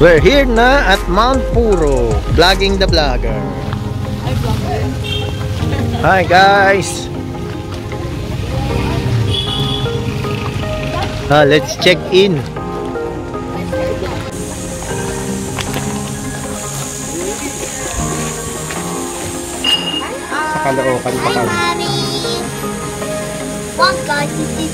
We're here na at Mount Puro, vlogging the vlogger. Hi guys. Let's check in. Sa Caloocan pa kami. One guy to see.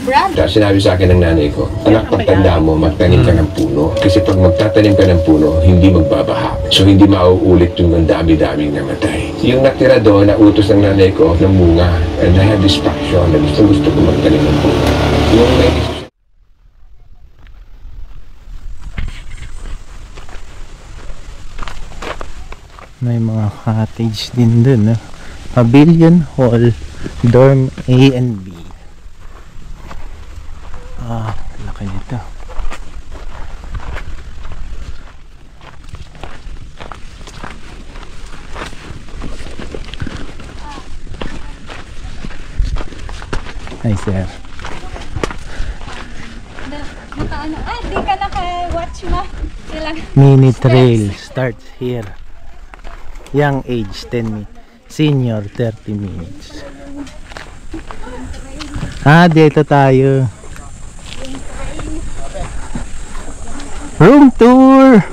Kaya sinabi sa akin ng nanay ko, anak, pagtanda mo, magtanim ka ng puno. Kasi pag magtatanim ka ng puno, hindi magbabaha. So hindi mauulit yung dami-daming namatay. Yung natira doon, nautos ng nanay ko ng bunga. And I have this passion na gusto ko magtanim ng puno. Yung may may mga cottage din dun, Pavilion Hall, Dorm A and B. Laki nito. Hi sir. Di ka naka-watch mo. Mini trail starts here. Young age 10 minutes, senior 30 minutes. Dito tayo. Room tour.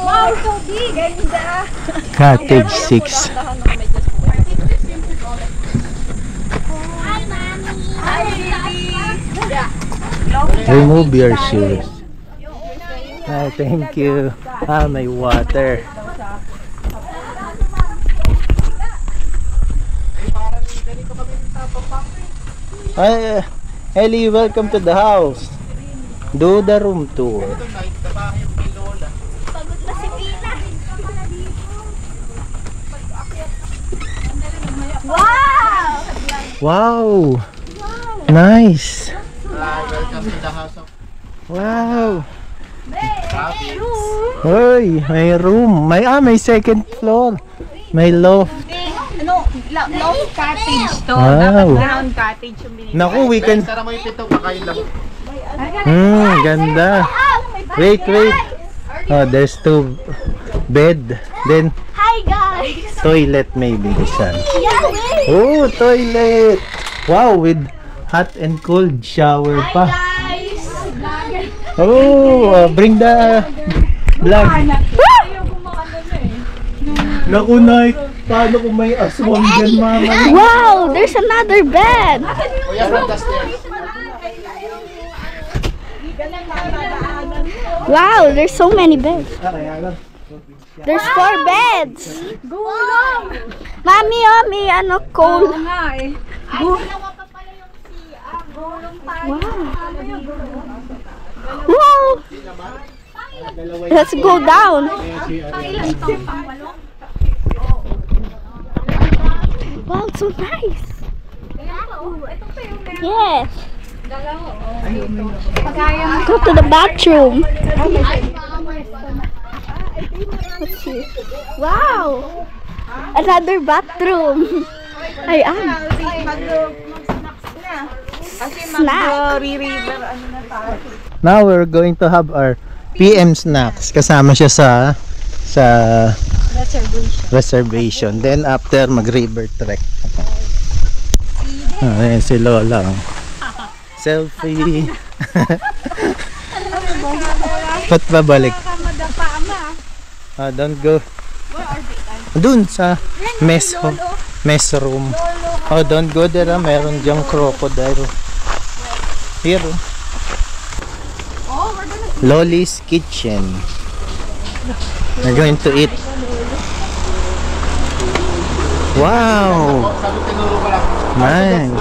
Wow, so big. Ganda. Cottage 6. Remove your shoes. Thank you. May water. Ellie, welcome to the house. Do the room tour. Wow! Wow! Nice! Welcome to the house of... Wow! Hoy, may room. May second floor. May loft. Loft cottage to. Wow. Ground cottage yung binigay. Naku, we can... Sara mo yung pito, kakain lang. Ganda. Wait. Oh, there's 2 bed. Then, Hi guys! toilet maybe this one. Yeah, Oh, toilet. Wow, with hot and cold shower pa. guys! Oh, bring the vlog. Naku, Nay. Paano kung may aswang dyan, mama? Wow! There's another bed! Oh yeah, from the stairs. Wow! There's so many beds. There's 4 beds! Mami, may cold. Wow! Let's go down. Wow, it's so nice. Yes. Go to the bathroom. Let's see. Wow. Another bathroom. Snack. Now we're going to have our PM snacks. Kasama siya sa reservation. Then after mag-river trek. Ayan si Lola. Selfie. Ba't babalik? Don't go. Dun sa mess room. Oh, don't go there. Meron diyang crocodile. Here. Loli's Kitchen. We're going to eat. Wow! Nice!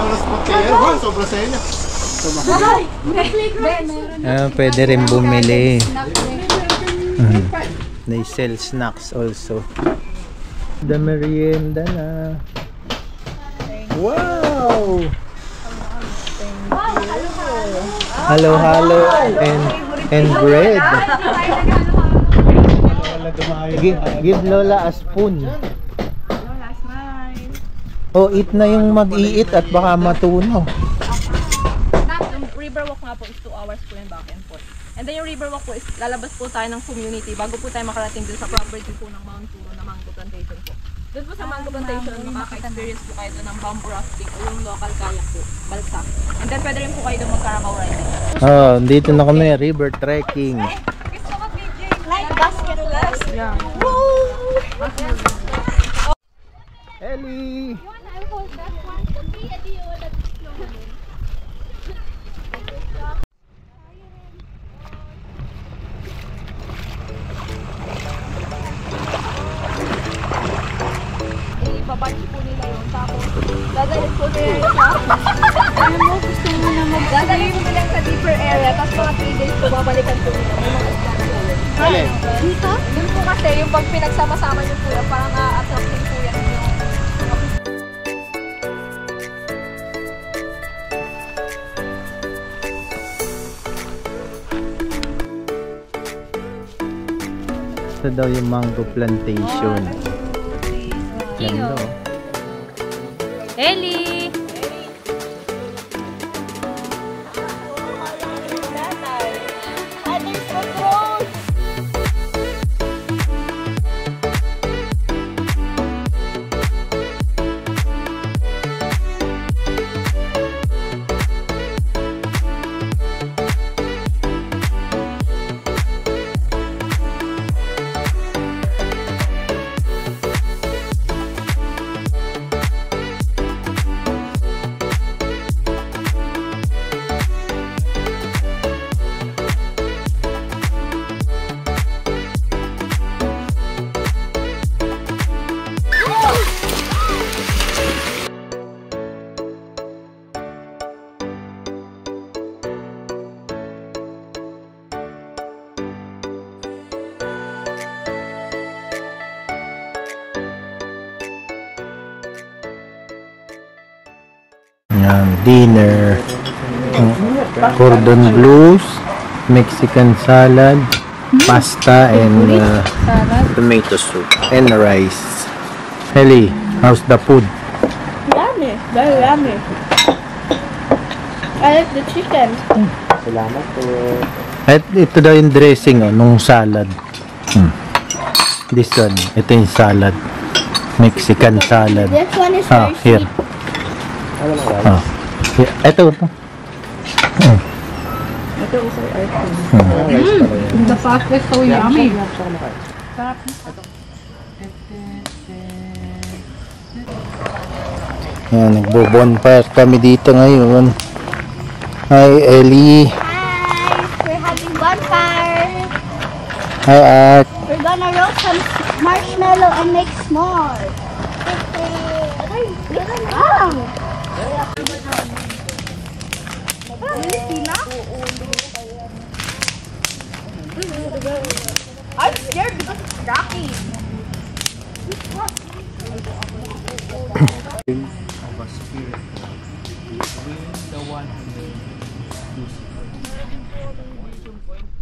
Pwede rin bumili. They sell snacks also. The merienda na. Wow! Halo-halo and bread. Give Lola a spoon. Lola, smile. Oh, eat na yung mag-iit at baka matunaw. Yung Riverwalk nga po is 2 hours po yung back and forth. And then yung Riverwalk po is lalabas po tayo ng community bago po tayo makarating dun sa property po ng Mount Puro na Mango Plantation po. Doon po sa Mango Plantation, makaka-experience po kayo doon ng bamboo rafting o yung local kayak po, balsa. And then pwede rin po kayo doon mag-Carabao riding. Oh, dito na kami, river trekking. Like basketball. Yeah. Ellie! Ipaparty po nila yun. Tapos, dadalhin po nila yun sa... Ano mo, gusto mo na dadalhin po nila sa deeper area. Tapos mga 3 days po, babalikan po nila. May mga isda na yun. Dito? Yun po kasi, yung pag pinagsama-sama yun po yan, parang na-attract din po yan yung... Ito daw yung mango plantation. Ganda oh. Ellie! Yan, dinner. Cordon blues, Mexican salad, pasta, and tomato soup, and rice. Ellie, how's the food? Yummy. Very yummy. I like the chicken. At ito daw yung dressing oh, nung salad. This one, ito yung salad. Mexican salad. This one is Ah, very here. sweet. Ah, here. Ito. The pasta is so yummy. Yan, nagbo-bonfire kami dito ngayon. Hi, Ellie. Hi. We're having bonfire. Hi, Art. We're gonna roast some marshmallow and make s'mores. Wow. I'm scared because it's rocky.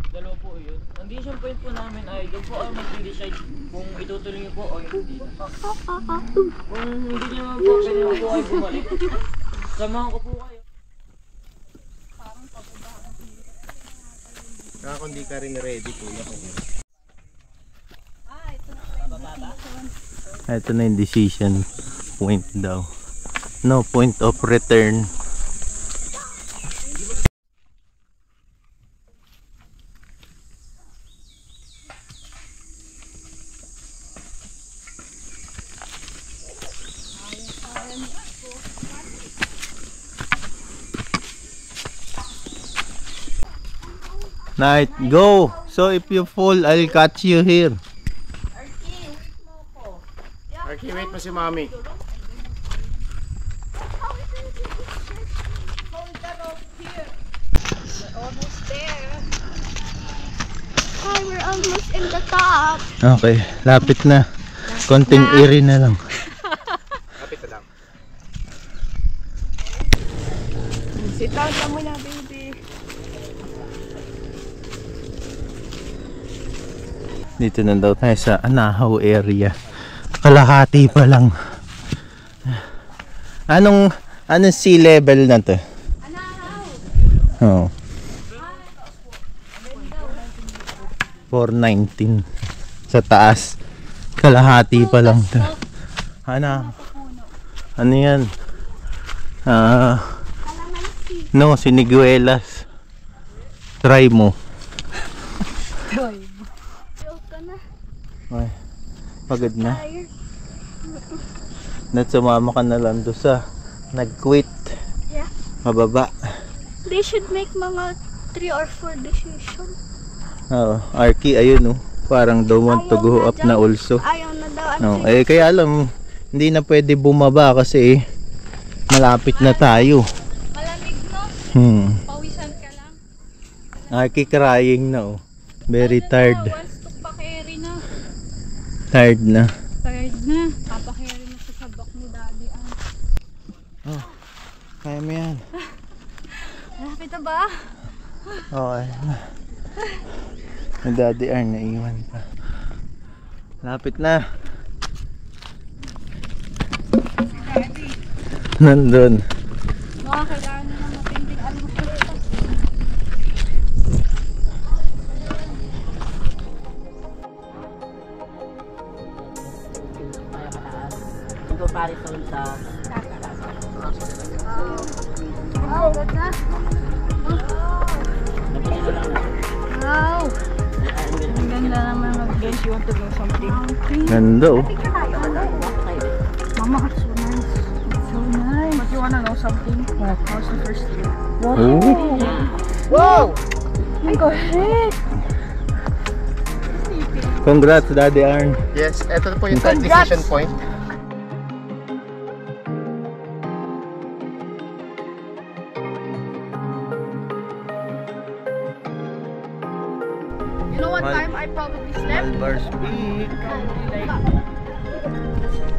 Dalawa po yun. Ang decision point po namin ay doon po ang mag-decide kung itutuloy niyo po o hindi. Kung hindi niyo naman po, pwede naman po kayo bumalik. Samahan ko po kayo. Kung di ka rin ready, kuya. Ito na yung decision point daw. No point of return. Night, go! So if you fall, I'll catch you here. Arky, wait mo si Mami. Hi, we're almost in the top. Okay, lapit na. Konting iri na lang. Kapit na lang. Sit down ka muna, baby. Dito na daw tayo sa Anahaw area. Kalahati pa lang. Anong sea level na to? Oh. 419 sa taas. Kalahati pa lang to. Ano yan? No, siniguelas. Try mo. Ay, pagod na. Sumama ka na lang doon sa nag-quit. Yeah. Mababa. They should make mga 3 or 4 decision. Oo, Arky, ayun parang don't want to go up na also. Ayaw na daw. No, kaya alam, hindi na pwede bumaba kasi malapit na tayo. Malamig no? Pawisan ka lang. Arky crying na Very tired. Wants to pa-carry na. Tired na. Tired na. Papa-carry na sa sabak ni Daddy. Oh, kaya mo yan. Malapit na ba? Okay. Ang Daddy Arn naiwan pa. Lapit na. Nandun. Mga kailangan na matinding almusal. Comparison sa Wow, good na. Wow. Ang ganda naman Guys, you want to know something? Nando. Mama, it's so nice. It's so nice. But you wanna know something? How's the first year? Wow! Go ahead. Congrats, Daddy Arn. Yes, ito po yung third decision point. You know what time I probably slept? Malbar Speak.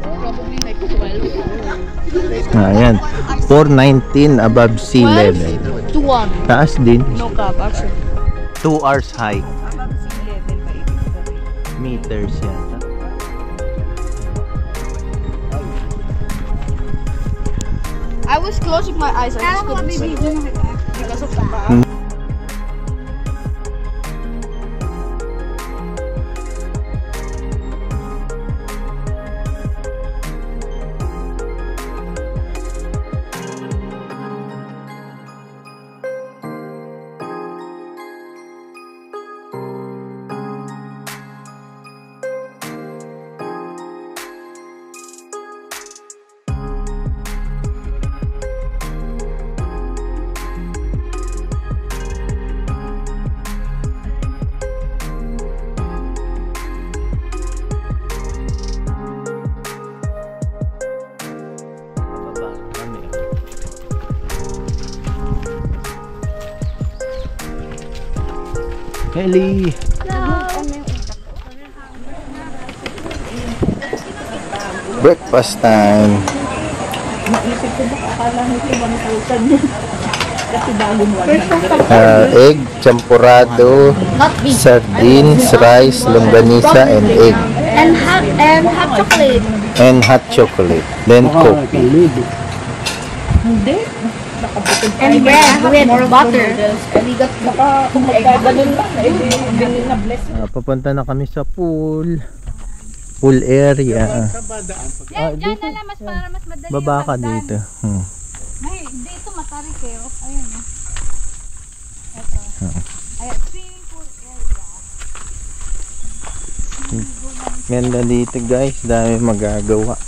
Probably like 12. Ayan. 419 above sea level. To 1. Taas din. No cap, actually. 2 hours high. Above sea level ba ibig sabihin? Meters yata. I was closing my eyes. I just couldn't see. Because of the back. Ellie! Breakfast time! Egg, champurado, sardines, rice, longganisa, and egg. And hot chocolate. And hot chocolate. Then coffee. And bread with butter. Papunta na kami sa pool. Pool area. Diyan na lang para mas madali. Baba ka dito. May dito matarik kayo. Ayun na. Ito. Ayan, swimming pool area. Ganda dito guys. Dami magagawa.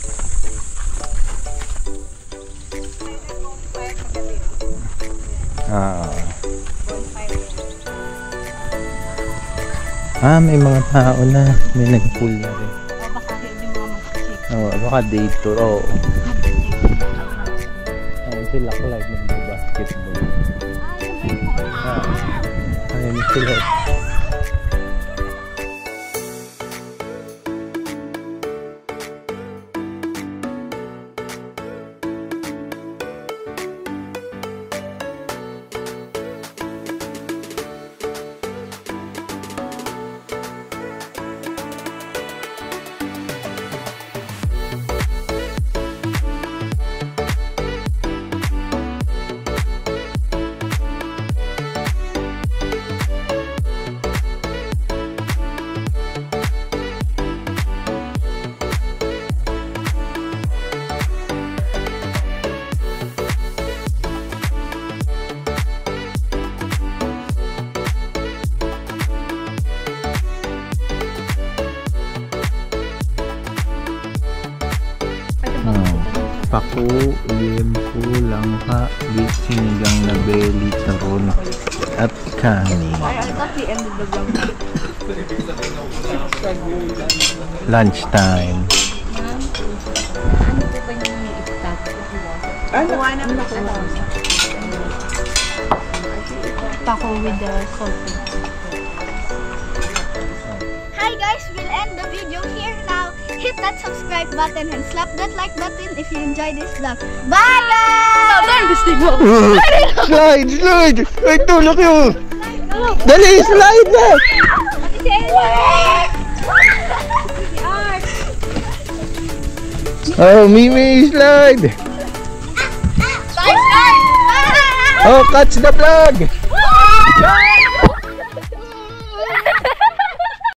May mga tao na. May nag-pool na rin. Baka dito. Sila Clyde nag-basketball. Ayun sila. paku, limpo, langka, sinigang na belly, taron, at kanin. Lunchtime. Taco with the salted. Hi guys, we'll end the video here now. Hit that subscribe button and slap that like button if you enjoyed this vlog. Bye guys! Slide! Slide! Ay, tulak yun! Dali, slide na! Oh, Mimi, slide! Oh, catch the vlog!